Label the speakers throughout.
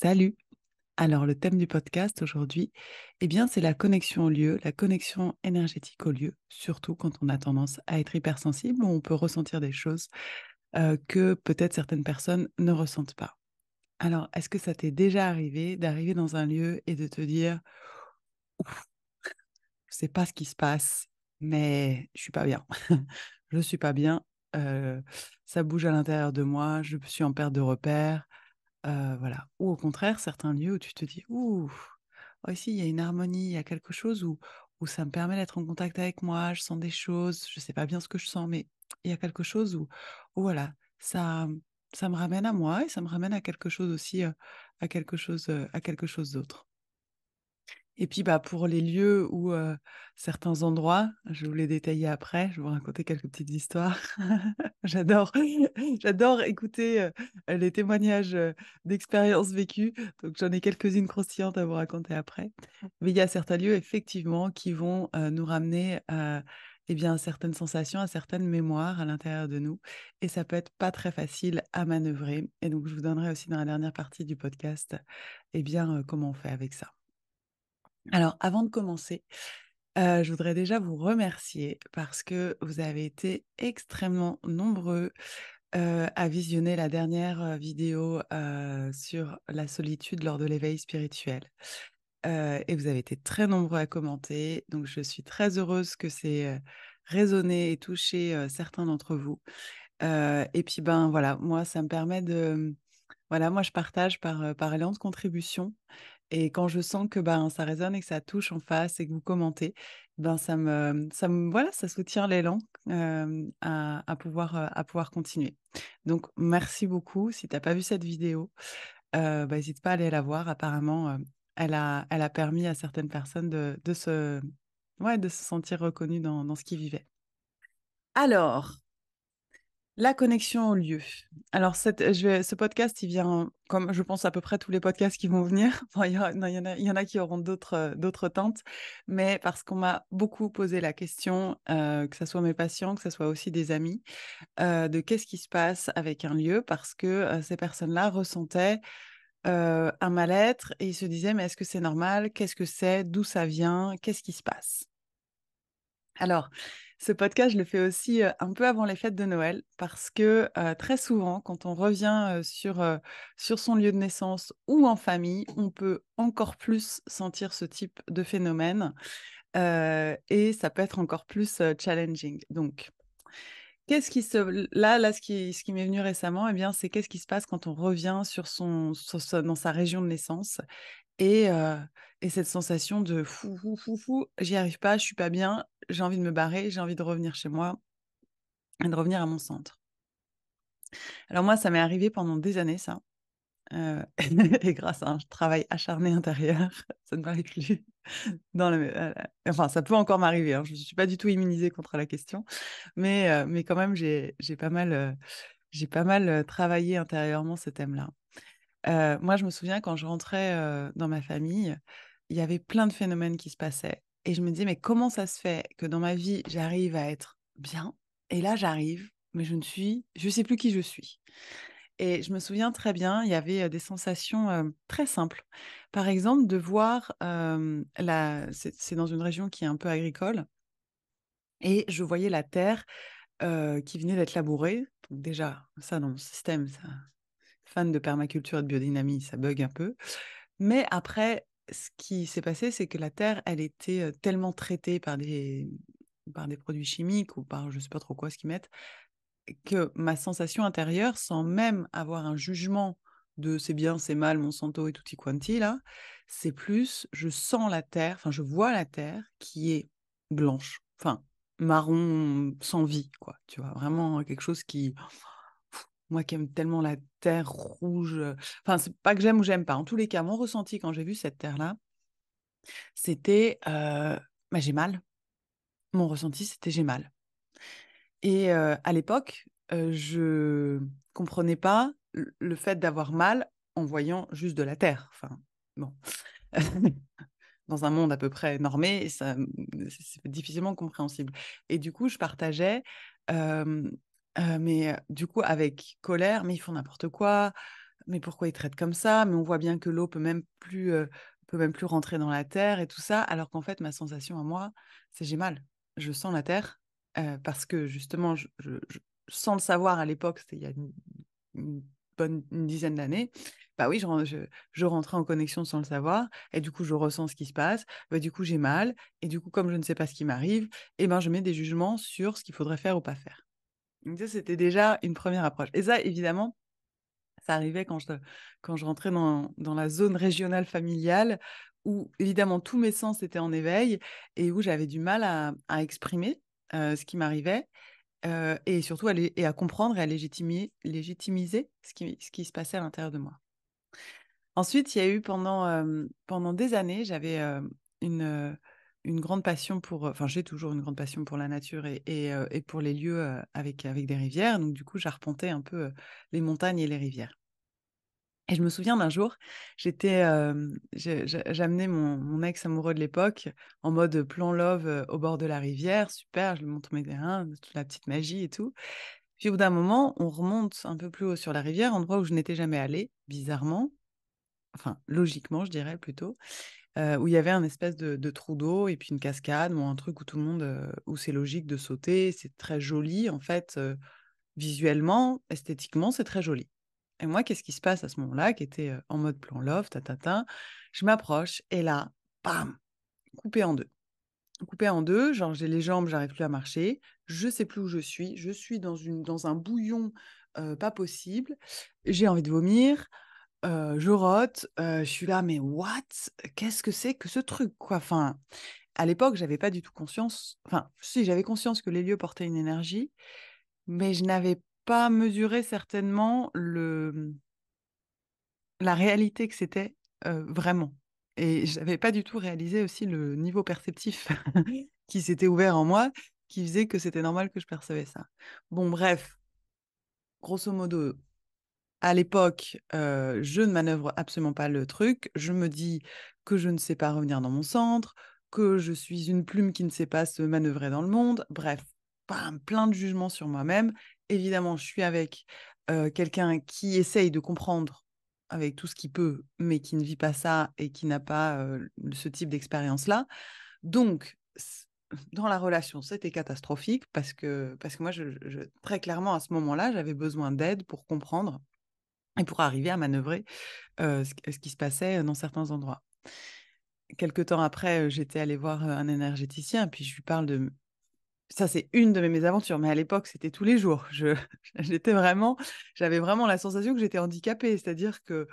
Speaker 1: Salut! Alors, le thème du podcast aujourd'hui, eh bien, c'est la connexion au lieu, la connexion énergétique au lieu, surtout quand on a tendance à être hypersensible ou on peut ressentir des choses que peut-être certaines personnes ne ressentent pas. Alors, est-ce que ça t'est déjà arrivé d'arriver dans un lieu et de te dire, ouf, je sais pas ce qui se passe, mais je suis pas bien. Je suis pas bien. euh, Ça bouge à l'intérieur de moi. Je suis en perte de repères. Voilà. Ou au contraire, certains lieux où tu te dis: «Ouh, oh ici il y a une harmonie, il y a quelque chose où ça me permet d'être en contact avec moi, je sens des choses, je sais pas bien ce que je sens, mais il y a quelque chose où voilà, ça me ramène à moi et ça me ramène à quelque chose aussi, à quelque chose d'autre». Et puis, bah, pour les lieux où, certains endroits, je vais vous les détailler après, je vais vous raconter quelques petites histoires. J'adore j'adore écouter, les témoignages, d'expériences vécues, donc j'en ai quelques-unes croustillantes à vous raconter après. Mais il y a certains lieux effectivement qui vont, nous ramener à, eh bien, certaines sensations, à certaines mémoires à l'intérieur de nous et ça peut être pas très facile à manœuvrer et donc je vous donnerai aussi dans la dernière partie du podcast, eh bien, comment on fait avec ça. Alors, avant de commencer, je voudrais déjà vous remercier parce que vous avez été extrêmement nombreux, à visionner la dernière, vidéo, sur la solitude lors de l'éveil spirituel. Et vous avez été très nombreux à commenter, donc je suis très heureuse que c'est, résonné et touché, certains d'entre vous. Et puis, ben, voilà, moi ça me permet de, voilà, moi je partage par élan de contribution et quand je sens que, ben, ça résonne et que ça touche en face et que vous commentez, ben, ça me voilà, ça soutient l'élan, à pouvoir continuer. Donc merci beaucoup. Si tu as pas vu cette vidéo, bah, hésite pas à aller la voir. Apparemment, elle a permis à certaines personnes de se ouais, de se sentir reconnues dans ce qu'ils vivaient. Alors, la connexion au lieu. Alors ce podcast, il vient comme je pense à peu près tous les podcasts qui vont venir. Bon, il y en a qui auront d'autres teintes, mais parce qu'on m'a beaucoup posé la question, que ça soit mes patients, que ça soit aussi des amis, de qu'est-ce qui se passe avec un lieu parce que, ces personnes-là ressentaient, un mal-être et ils se disaient: «Mais est-ce que c'est normal? Qu'est-ce que c'est? D'où ça vient? Qu'est-ce qui se passe?» Alors, ce podcast, je le fais aussi, un peu avant les fêtes de Noël parce que, très souvent, quand on revient, sur son lieu de naissance ou en famille, on peut encore plus sentir ce type de phénomène, et ça peut être encore plus, challenging. Donc, qu'est-ce qui se là, ce qui m'est venu récemment, eh bien, c'est qu'est-ce qui se passe quand on revient sur dans sa région de naissance et cette sensation de: «Fou, fou, fou, fou, j'y arrive pas, je suis pas bien, j'ai envie de me barrer, j'ai envie de revenir chez moi et de revenir à mon centre». Alors moi, ça m'est arrivé pendant des années ça, et grâce à un travail acharné intérieur, ça ne m'arrive plus dans le enfin ça peut encore m'arriver, hein, je ne suis pas du tout immunisée contre la question, mais quand même j'ai pas mal, travaillé intérieurement ce thème-là. Moi, je me souviens quand je rentrais, dans ma famille, il y avait plein de phénomènes qui se passaient et je me disais: «Mais comment ça se fait que dans ma vie, j'arrive à être bien et là, j'arrive, mais je sais plus qui je suis?» Et je me souviens très bien, il y avait, des sensations, très simples. Par exemple, de voir, la c'est dans une région qui est un peu agricole et je voyais la terre, qui venait d'être labourée. Donc déjà, ça dans mon système, ça fan de permaculture et de biodynamie, ça bug un peu. Mais après, ce qui s'est passé, c'est que la terre, elle était, tellement traitée par des produits chimiques ou par je sais pas trop quoi ce qu'ils mettent, que ma sensation intérieure, sans même avoir un jugement de c'est bien, c'est mal, Monsanto et tutti quanti là, c'est plus je sens la terre, enfin je vois la terre qui est blanche, enfin marron sans vie quoi, tu vois? Vraiment quelque chose qui moi qui aime tellement la terre rouge, enfin c'est pas que j'aime ou j'aime pas. En tous les cas, mon ressenti quand j'ai vu cette terre-là, c'était, bah, j'ai mal. Mon ressenti, c'était j'ai mal et à l'époque, je comprenais pas le fait d'avoir mal en voyant juste de la terre. Enfin, bon, dans un monde à peu près normé, ça, c'est difficilement compréhensible et du coup, je partageais, mais du coup avec colère: «Mais ils font n'importe quoi, mais pourquoi ils traitent comme ça? Mais on voit bien que l'eau peut même plus rentrer dans la terre et tout ça, alors qu'en fait, ma sensation à moi, c'est j'ai mal. Je sens la terre, parce que justement, sans le savoir à l'époque, c'était il y a une bonne une dizaine d'années, bah oui, je rentrais en connexion sans le savoir et du coup, je ressens ce qui se passe. Bah, du coup, j'ai mal et du coup, comme je ne sais pas ce qui m'arrive et ben, je mets des jugements sur ce qu'il faudrait faire ou pas faire. Donc ça, c'était déjà une première approche et ça, évidemment, ça arrivait quand je rentrais dans la zone régionale familiale où évidemment tous mes sens étaient en éveil et où j'avais du mal à exprimer, ce qui m'arrivait, et surtout à comprendre et à légitimiser ce qui se passait à l'intérieur de moi. Ensuite, il y a eu pendant des années, j'avais, une grande passion pour, enfin j'ai toujours une grande passion pour la nature et pour les lieux, avec des rivières. Donc du coup, j'arpentais un peu, les montagnes et les rivières. Et je me souviens d'un jour, j'amenais mon ex amoureux de l'époque en mode plan love, au bord de la rivière, super, je lui montre mes terrains, toute la petite magie et tout. Puis au bout d'un moment, on remonte un peu plus haut sur la rivière, endroit où je n'étais jamais allée, bizarrement, enfin logiquement je dirais plutôt, où il y avait un espèce de trou d'eau et puis une cascade, bon un truc où tout le monde, où c'est logique de sauter, c'est très joli en fait, visuellement, esthétiquement, c'est très joli. Et moi, qu'est-ce qui se passe à ce moment-là, qui était, en mode plan love, je m'approche et là, bam, coupé en 2. Coupé en 2, genre j'ai les jambes, j'arrive plus à marcher, je sais plus où je suis dans un bouillon, pas possible. J'ai envie de vomir, je rote, je suis là: «Mais what? Qu'est-ce que c'est que ce truc, quoi?» Enfin, à l'époque, j'avais pas du tout conscience, enfin si, j'avais conscience que les lieux portaient une énergie, mais je n'avais pas mesuré certainement la réalité que c'était, vraiment, et j'avais pas du tout réalisé aussi le niveau perceptif qui s'était ouvert en moi, qui faisait que c'était normal que je percevais ça. Bon bref, grosso modo, à l'époque, je ne manœuvre absolument pas le truc. Je me dis que je ne sais pas revenir dans mon centre, que je suis une plume qui ne sait pas se manœuvrer dans le monde. Bref, bam, plein de jugements sur moi-même. Évidemment, je suis avec, quelqu'un qui essaye de comprendre avec tout ce qu'il peut, mais qui ne vit pas ça et qui n'a pas, ce type d'expérience-là. Donc dans la relation, c'était catastrophique parce que moi, je très clairement, à ce moment-là, j'avais besoin d'aide pour comprendre et pour arriver à manœuvrer, ce qui se passait dans certains endroits. Quelque temps après, j'étais allée voir, un énergéticien, puis je lui parle de ça, c'est une de mes mésaventures, mais à l'époque, c'était tous les jours. J'étais vraiment j'avais vraiment la sensation que j'étais handicapée. C'est-à-dire que,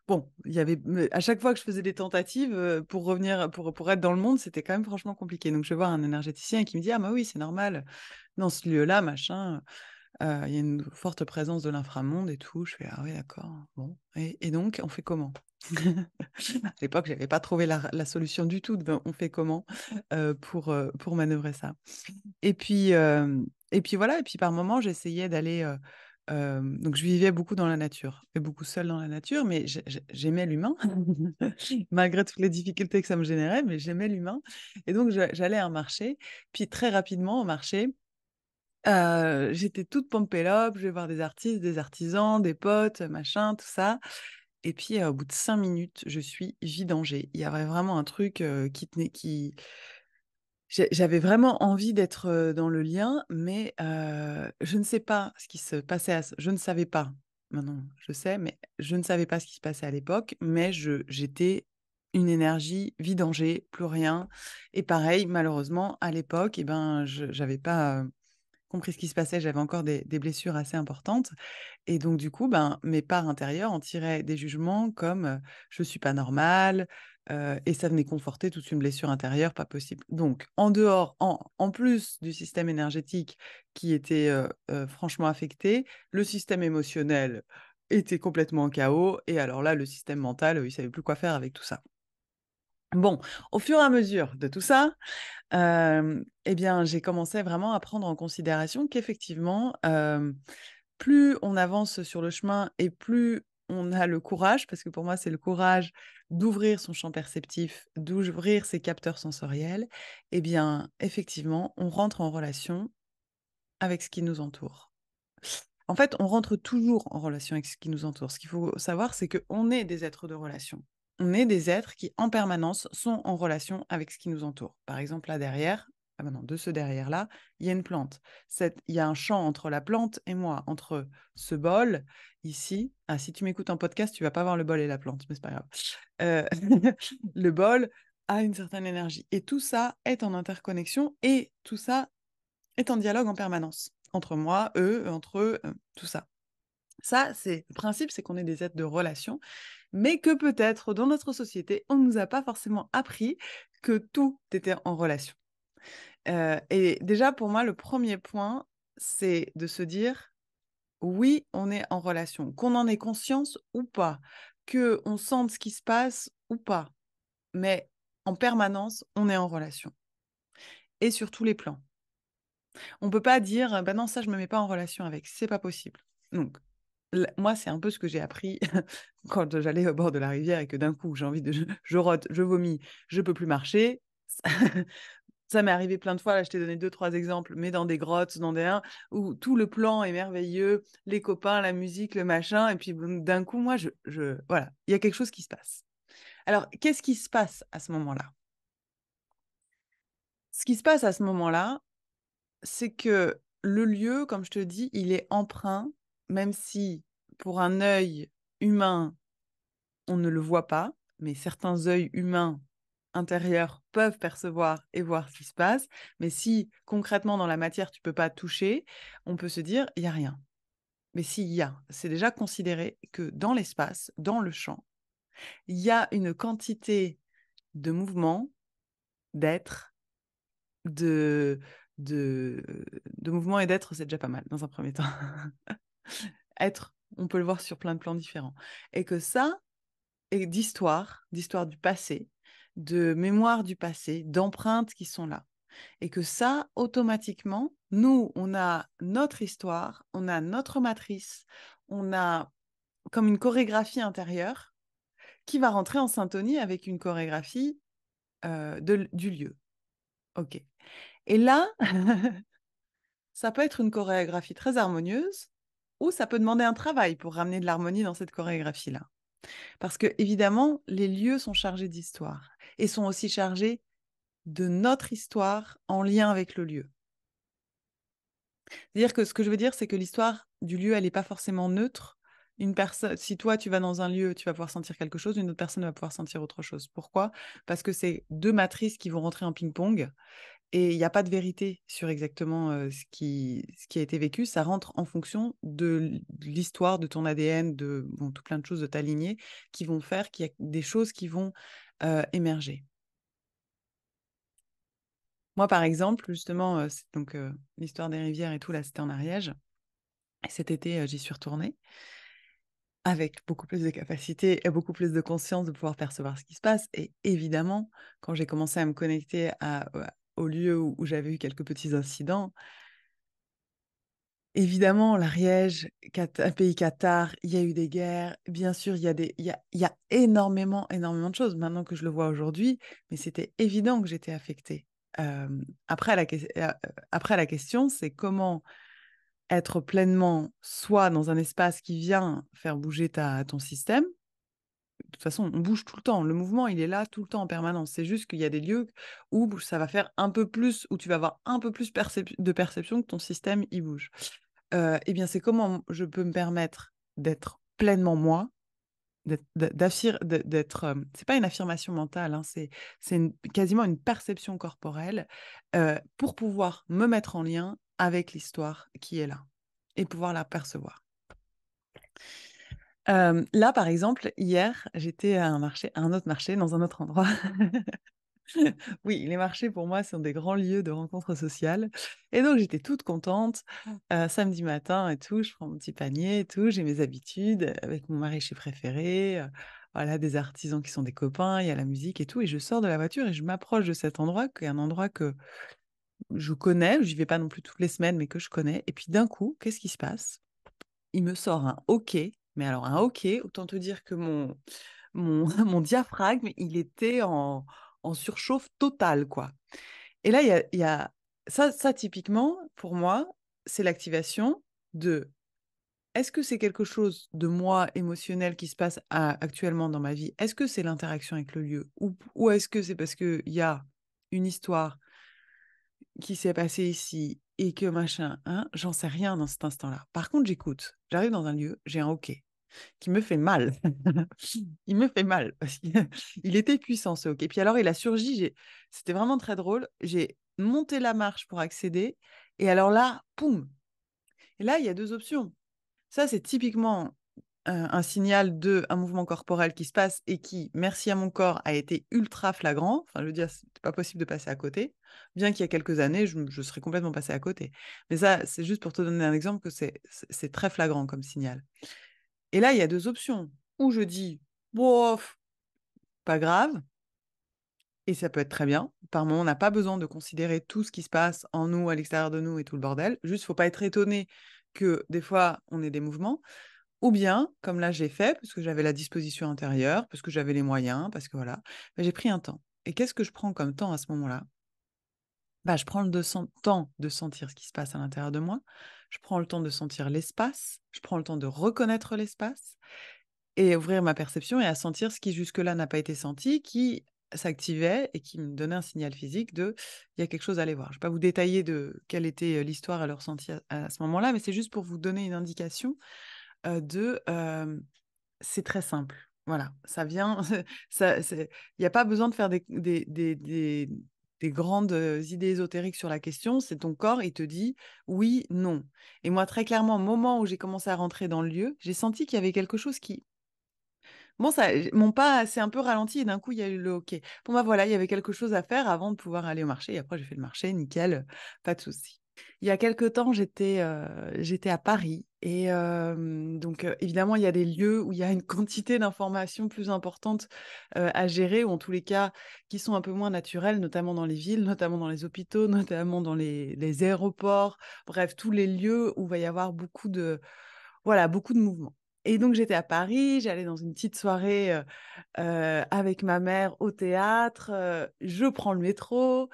Speaker 1: bon, il y avait me à chaque fois que je faisais des tentatives, pour revenir pour être dans le monde, c'était quand même franchement compliqué. Donc je vais voir un énergéticien qui me dit: «Ah bah oui, c'est normal, dans ce lieu-là, machin, il y a une forte présence de l'inframonde et tout». Je fais: «Ah oui, d'accord, bon et donc on fait comment?» À l'époque, j'avais pas trouvé la solution du tout de ben, on fait comment, pour manœuvrer ça? Et puis voilà et puis par moments, j'essayais d'aller, donc je vivais beaucoup dans la nature et beaucoup seule dans la nature, mais j'aimais l'humain malgré toutes les difficultés que ça me générait, mais j'aimais l'humain et donc j'allais à un marché, puis très rapidement au marché, j'étais toute pompée up, je vais voir des artistes, des artisans, des potes, machin, tout ça et puis, au bout de 5 minutes, je suis vidangée. Il y avait vraiment un truc, qui j'avais vraiment envie d'être, dans le lien, mais, je ne sais pas ce qui se passait je ne savais pas. Maintenant, je sais, mais je ne savais pas ce qui se passait à l'époque, mais j'étais une énergie vidangée, plus rien et pareil, malheureusement, à l'époque et ben, je j'avais pas, compris ce qui se passait. J'avais encore des blessures assez importantes et donc du coup, ben, mes parts intérieures en tiraient des jugements comme, «Je suis pas normale», et ça venait conforter toute une blessure intérieure pas possible. Donc en dehors, en plus du système énergétique qui était, franchement affecté, le système émotionnel était complètement en chaos et alors là, le système mental, il savait plus quoi faire avec tout ça. Bon, au fur et à mesure de tout ça, et bien, j'ai commencé vraiment à prendre en considération qu'effectivement, plus on avance sur le chemin et plus on a le courage, parce que pour moi, c'est le courage d'ouvrir son champ perceptif, d'ouvrir ses capteurs sensoriels, et bien, effectivement, on rentre en relation avec ce qui nous entoure. En fait, on rentre toujours en relation avec ce qui nous entoure. Ce qu'il faut savoir, c'est qu'on est des êtres de relation. On est des êtres qui, en permanence, sont en relation avec ce qui nous entoure. Par exemple, là derrière, ah ben non, de ce derrière-là, il y a une plante. Il y a un champ entre la plante et moi, entre ce bol ici. Ah, si tu m'écoutes en podcast, tu vas pas voir le bol et la plante, mais c'est pas grave. Euh, le bol a une certaine énergie. Et tout ça est en interconnexion et tout ça est en dialogue en permanence. Entre moi, eux, entre eux, tout ça. Ça, c'est le principe, c'est qu'on est des êtres de relation, mais que peut-être dans notre société, on ne nous a pas forcément appris que tout était en relation. Et déjà, pour moi, le premier point, c'est de se dire, oui, on est en relation, qu'on en ait conscience ou pas, qu'on sente ce qui se passe ou pas, mais en permanence, on est en relation. Et sur tous les plans. On ne peut pas dire, bah non, ça, je ne me mets pas en relation avec, c'est pas possible. Donc, moi, c'est un peu ce que j'ai appris quand j'allais au bord de la rivière et que d'un coup, j'ai envie de... Je rote, je vomis, je peux plus marcher. Ça m'est arrivé plein de fois, là je t'ai donné 2-3 exemples, mais dans des grottes, dans des où tout le plan est merveilleux, les copains, la musique, le machin, et puis d'un coup, moi, voilà, il y a quelque chose qui se passe. Alors, qu'est-ce qui se passe à ce moment-là? Ce qui se passe à ce moment-là, c'est que le lieu, comme je te dis, il est empreint, même si pour un œil humain, on ne le voit pas, mais certains œils humains intérieurs peuvent percevoir et voir ce qui se passe. Mais si concrètement dans la matière, tu ne peux pas toucher, on peut se dire, il n'y a rien. Mais s'il y a, c'est déjà considéré que dans l'espace, dans le champ, il y a une quantité de mouvements, d'êtres, de, de, de mouvements et d'êtres, c'est déjà pas mal dans un premier temps. Être, on peut le voir sur plein de plans différents. Et que ça, et d'histoire du passé, de mémoire du passé, d'empreintes qui sont là. Et que ça, automatiquement, nous, on a notre histoire, on a notre matrice, on a comme une chorégraphie intérieure qui va rentrer en syntonie avec une chorégraphie du lieu. OK. Et là, ça peut être une chorégraphie très harmonieuse ou ça peut demander un travail pour ramener de l'harmonie dans cette chorégraphie-là. Parce que, évidemment, les lieux sont chargés d'histoire et sont aussi chargés de notre histoire en lien avec le lieu. C'est-à-dire que ce que je veux dire, c'est que l'histoire du lieu, elle n'est pas forcément neutre. Une personne, si toi, tu vas dans un lieu, tu vas pouvoir sentir quelque chose, une autre personne va pouvoir sentir autre chose. Pourquoi? Parce que c'est deux matrices qui vont rentrer en ping-pong et il n'y a pas de vérité sur exactement ce qui a été vécu. Ça rentre en fonction de l'histoire, de ton ADN, de bon, tout plein de choses de ta lignée qui vont faire qu'il y a des choses qui vont émerger. Moi, par exemple, justement, donc l'histoire des rivières et tout, là, c'était en Ariège. Et cet été, j'y suis retournée avec beaucoup plus de capacité et beaucoup plus de conscience de pouvoir percevoir ce qui se passe. Et évidemment, quand j'ai commencé à me connecter au lieu où j'avais eu quelques petits incidents, évidemment, l'Ariège, un pays cathare, il y a eu des guerres. Bien sûr, il y a énormément, énormément de choses maintenant que je le vois aujourd'hui, mais c'était évident que j'étais affectée. Euh, après, après, la question, c'est comment être pleinement soit dans un espace qui vient faire bouger ton système. De toute façon, on bouge tout le temps. Le mouvement, il est là tout le temps en permanence. C'est juste qu'il y a des lieux où ça va faire un peu plus, où tu vas avoir un peu plus de perception que ton système, il bouge. Eh bien, c'est comment je peux me permettre d'être pleinement moi, c'est pas une affirmation mentale, hein, c'est quasiment une perception corporelle pour pouvoir me mettre en lien avec l'histoire qui est là et pouvoir la percevoir. Là, par exemple, hier, j'étais à un autre marché, dans un autre endroit. Oui, les marchés, pour moi, sont des grands lieux de rencontres sociales. Et donc, j'étais toute contente. Samedi matin et tout, je prends mon petit panier et tout, j'ai mes habitudes avec mon maraîcher préféré. Voilà, des artisans qui sont des copains, il y a la musique et tout. Et je sors de la voiture et je m'approche de cet endroit, qui est un endroit que je connais. J'y vais pas non plus toutes les semaines, mais que je connais. Et puis d'un coup, qu'est-ce qui se passe? Il me sort un hoquet. Mais alors, un hoquet, autant te dire que mon diaphragme, il était en surchauffe totale, quoi. Et là, il y a ça, typiquement, pour moi, c'est l'activation de est-ce que c'est quelque chose de moi émotionnel qui se passe actuellement dans ma vie? Est-ce que c'est l'interaction avec le lieu? Ou est-ce que c'est parce qu'il y a une histoire qui s'est passée ici et que machin, hein? J'en sais rien dans cet instant-là. Par contre, j'écoute. J'arrive dans un lieu, j'ai un OK qui me fait mal. Il me fait mal parce qu'il il était puissant ce hockey. Puis alors il a surgi, c'était vraiment très drôle. J'ai monté la marche pour accéder et alors là, poum! Et là, il y a 2 options. Ça, c'est typiquement un signal de un mouvement corporel qui se passe et qui, merci à mon corps, a été ultra flagrant. Enfin, je veux dire, c'est pas possible de passer à côté. Bien qu'il y a quelques années, je serais complètement passée à côté. Mais ça, c'est juste pour te donner un exemple que c'est très flagrant comme signal. Et là, il y a 2 options. Ou je dis: «Bof, pas grave», et ça peut être très bien. Par moment, on n'a pas besoin de considérer tout ce qui se passe en nous, à l'extérieur de nous et tout le bordel. Juste, faut pas être étonné que des fois, on ait des mouvements. Ou bien, comme là, j'ai fait, parce que j'avais la disposition intérieure, parce que j'avais les moyens, parce que voilà, bah, j'ai pris un temps. Et qu'est-ce que je prends comme temps à ce moment-là? Bah, je prends temps de sentir ce qui se passe à l'intérieur de moi. Je prends le temps de sentir l'espace. Je prends le temps de reconnaître l'espace. Et ouvrir ma perception et à sentir ce qui jusque-là n'a pas été senti, qui s'activait et qui me donnait un signal physique de: «Il y a quelque chose à aller voir». Je ne vais pas vous détailler de quelle était, l'histoire et le ressenti à ce moment-là, mais c'est juste pour vous donner une indication, c'est très simple. Voilà, ça vient il y a pas besoin de faire des grandes, idées ésotériques sur la question. C'est ton corps, il te dit: «Oui, non», et moi, très clairement, au moment où j'ai commencé à rentrer dans le lieu, j'ai senti qu'il y avait quelque chose qui bon, ça mon pas s'est un peu ralenti et d'un coup, il y a eu le OK. Bon, bah, voilà, il y avait quelque chose à faire avant de pouvoir aller au marché et après j'ai fait le marché, nickel, pas de souci. Il y a quelque temps, j'étais à Paris et donc évidemment, il y a des lieux où il y a une quantité d'informations plus importante, à gérer ou en tous les cas qui sont un peu moins naturelles, notamment dans les villes, notamment dans les hôpitaux, notamment dans les aéroports, bref, tous les lieux où il va y avoir beaucoup de voilà, beaucoup de mouvements. Et donc j'étais à Paris, j'allais dans une petite soirée, avec ma mère au théâtre, je prends le métro.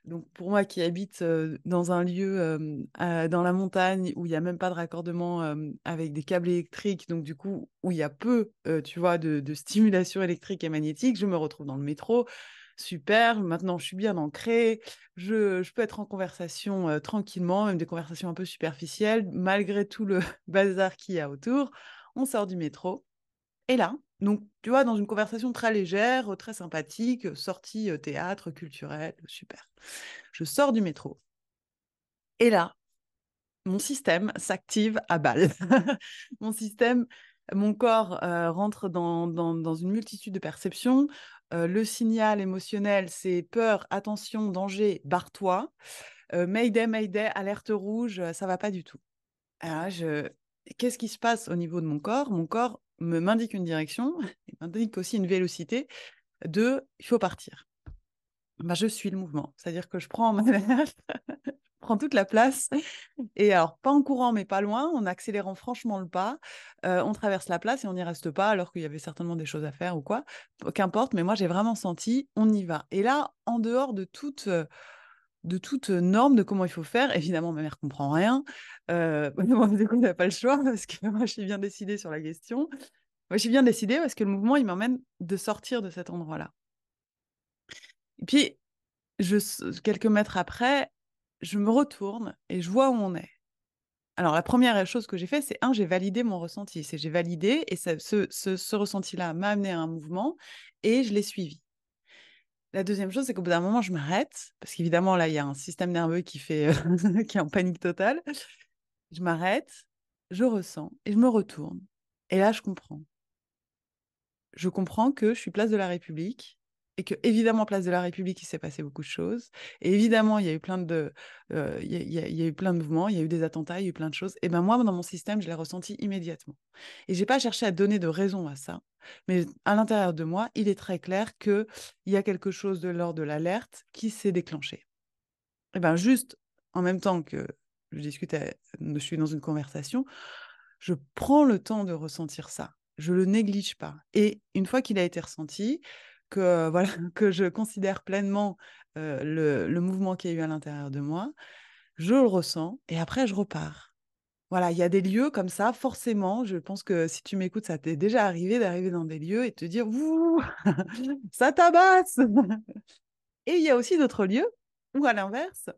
Speaker 1: Donc pour moi qui habite, dans un lieu, dans la montagne où il y a même pas de raccordement, avec des câbles électriques, donc du coup, où il y a peu, tu vois, de stimulation électrique et magnétique, je me retrouve dans le métro. Super, maintenant je suis bien ancrée, je peux être en conversation, tranquillement, même des conversations un peu superficielles, malgré tout le bazar qu'il y a autour. On sort du métro et là, donc tu vois, dans une conversation très légère, très sympathique, sortie, théâtre, culturel, super. Je sors du métro et là, mon système s'active à balle. Mon système mon corps, rentre dans une multitude de perceptions. Le signal émotionnel, c'est peur, attention, danger, barre-toi. Mayday, mayday, alerte rouge, ça va pas du tout. Alors là, qu'est-ce qui se passe au niveau de mon corps? Mon corps m'indique une direction, il m'indique aussi une vélocité de: «Il faut partir». Bah, je suis le mouvement, c'est-à-dire que je prends ma mère, je prends toute la place et alors pas en courant, mais pas loin, en accélérant franchement le pas, on traverse la place et on n'y reste pas alors qu'il y avait certainement des choses à faire ou quoi. Qu'importe, mais moi j'ai vraiment senti: «On y va», et là, en dehors de toute norme de comment il faut faire. Évidemment, ma mère comprend rien. Moi, du coup, on n'a pas le choix parce que moi, je suis bien décidée sur la question. Moi, je suis bien décidée parce que le mouvement, il m'emmène de sortir de cet endroit-là. Et puis, quelques mètres après, je me retourne et je vois où on est. Alors, la première chose que j'ai fait, c'est j'ai validé mon ressenti. J'ai validé et ce ressenti-là m'a amené à un mouvement et je l'ai suivi. La deuxième chose, c'est qu'au bout d'un moment, je m'arrête parce qu'évidemment, là, il y a un système nerveux qui fait, qui est en panique totale. Je m'arrête, je ressens et je me retourne et là, je comprends. Je comprends que je suis place de la République et qu'évidemment, place de la République, il s'est passé beaucoup de choses et évidemment, il y a eu plein de, il y a eu plein de mouvements, il y a eu des attentats, il y a eu plein de choses et ben, moi, dans mon système, je l'ai ressenti immédiatement et j'ai pas cherché à donner de raison à ça, mais à l'intérieur de moi, il est très clair qu'il y a quelque chose de l'ordre de l'alerte qui s'est déclenché. Et ben, juste en même temps que je suis dans une conversation, je prends le temps de ressentir ça. Je le néglige pas et une fois qu'il a été ressenti, que, voilà, que je considère pleinement, le mouvement qu'il y a eu à l'intérieur de moi, je le ressens et après je repars. Voilà, il y a des lieux comme ça, forcément, je pense que si tu m'écoutes, ça t'est déjà arrivé d'arriver dans des lieux et de te dire: «Ouh, ça tabasse!» Et il y a aussi d'autres lieux où à l'inverse,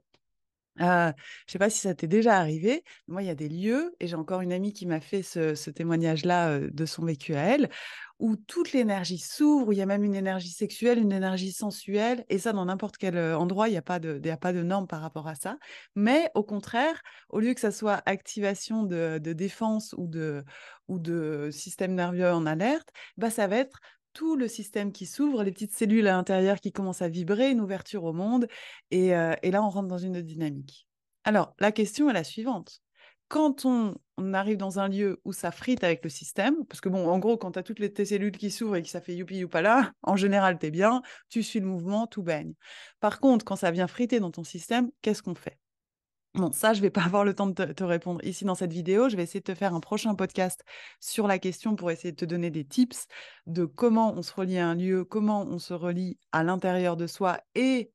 Speaker 1: je sais pas si ça t'est déjà arrivé, moi, il y a des lieux et j'ai encore une amie qui m'a fait ce témoignage-là, de son vécu à elle, où toute l'énergie s'ouvre, où il y a même une énergie sexuelle, une énergie sensuelle et ça dans n'importe quel, endroit, il y a pas de normes par rapport à ça. Mais au contraire, au lieu que ça soit activation de défense ou de système nerveux en alerte, bah, ça va être tout le système qui s'ouvre, les petites cellules à l'intérieur qui commencent à vibrer, une ouverture au monde et là, on rentre dans une autre dynamique. Alors, la question est la suivante. Quand on arrive dans un lieu où ça frite avec le système, parce que bon, en gros, quand tu as toutes tes cellules qui s'ouvrent et que ça fait youpi youpala, en général, tu es bien, tu suis le mouvement, tout baigne. Par contre, quand ça vient friter dans ton système, qu'est-ce qu'on fait? Bon, ça, je vais pas avoir le temps de te répondre ici dans cette vidéo. Je vais essayer de te faire un prochain podcast sur la question pour essayer de te donner des tips de comment on se relie à un lieu, comment on se relie à l'intérieur de soi et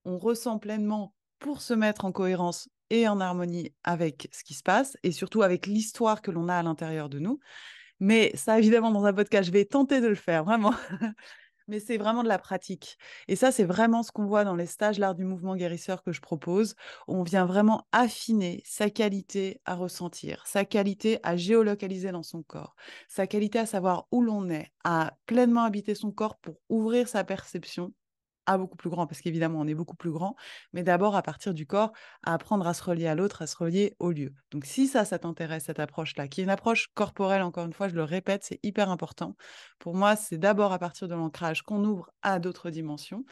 Speaker 1: on ressent pleinement pour se mettre en cohérence et en harmonie avec ce qui se passe et surtout avec l'histoire que l'on a à l'intérieur de nous. Mais ça, évidemment, dans un podcast, je vais tenter de le faire, vraiment. Mais c'est vraiment de la pratique. Et ça, c'est vraiment ce qu'on voit dans les stages l'art du mouvement guérisseur que je propose. Où on vient vraiment affiner sa qualité à ressentir, sa qualité à géolocaliser dans son corps, sa qualité à savoir où l'on est, à pleinement habiter son corps pour ouvrir sa perception à beaucoup plus grand, parce qu'évidemment, on est beaucoup plus grand, mais d'abord à partir du corps, à apprendre à se relier à l'autre, à se relier au lieu. Donc si ça t'intéresse, cette approche-là, qui est une approche corporelle, encore une fois, je le répète, c'est hyper important. Pour moi, c'est d'abord à partir de l'ancrage qu'on ouvre à d'autres dimensions.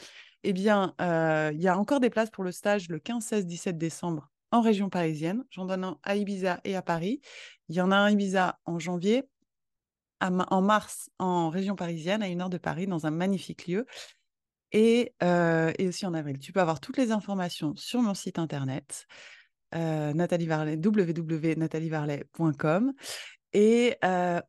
Speaker 1: Eh bien, il y a encore des places pour le stage le 15, 16, 17 décembre en région parisienne. J'en donne un à Ibiza et à Paris. Il y en a un à Ibiza en janvier, en mars en région parisienne, à 1 heure de Paris, dans un magnifique lieu et aussi en avril. Tu peux avoir toutes les informations sur mon site internet, Nathalie Varlet, www.nathalievarlet.com et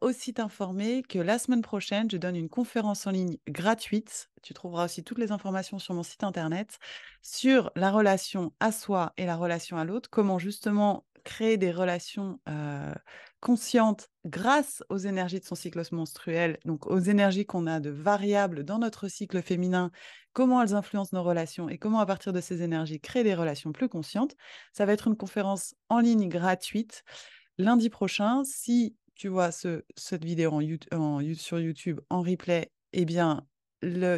Speaker 1: aussi t'informer que la semaine prochaine, je donne une conférence en ligne gratuite. Tu trouveras aussi toutes les informations sur mon site internet sur la relation à soi et la relation à l'autre, comment justement créer des relations conscientes grâce aux énergies de son cycle menstruel, donc aux énergies qu'on a de variables dans notre cycle féminin, comment elles influencent nos relations et comment à partir de ces énergies créer des relations plus conscientes. Ça va être une conférence en ligne gratuite lundi prochain. Si tu vois cette vidéo sur YouTube en replay, eh bien,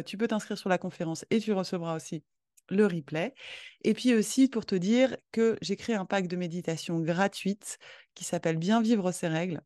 Speaker 1: tu peux t'inscrire sur la conférence et tu recevras aussi le replay. Et puis aussi pour te dire que j'ai créé un pack de méditation gratuite qui s'appelle Bien vivre ses règles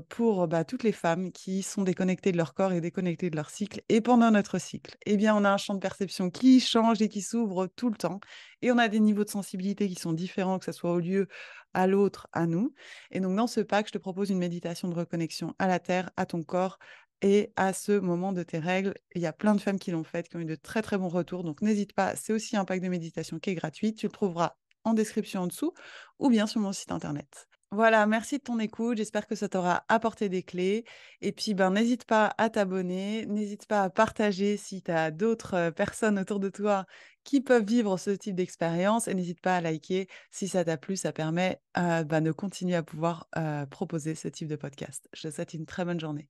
Speaker 1: pour toutes les femmes qui sont déconnectées de leur corps et déconnectées de leur cycle. Et pendant notre cycle, eh bien, on a un champ de perception qui change et qui s'ouvre tout le temps. Et on a des niveaux de sensibilité qui sont différents, que ce soit au lieu, à l'autre, à nous. Et donc, dans ce pack, je te propose une méditation de reconnexion à la terre, à ton corps et à ce moment de tes règles. Il y a plein de femmes qui l'ont fait, qui ont eu de très, très bons retours. Donc, n'hésite pas. C'est aussi un pack de méditation qui est gratuit. Tu le trouveras en description en dessous ou bien sur mon site internet. Voilà, merci de ton écoute. J'espère que ça t'aura apporté des clés. Et puis, n'hésite pas à t'abonner, n'hésite pas à partager si tu as d'autres personnes autour de toi qui peuvent vivre ce type d'expérience. Et n'hésite pas à liker si ça t'a plu. Ça permet de continuer à pouvoir proposer ce type de podcast. Je te souhaite une très bonne journée.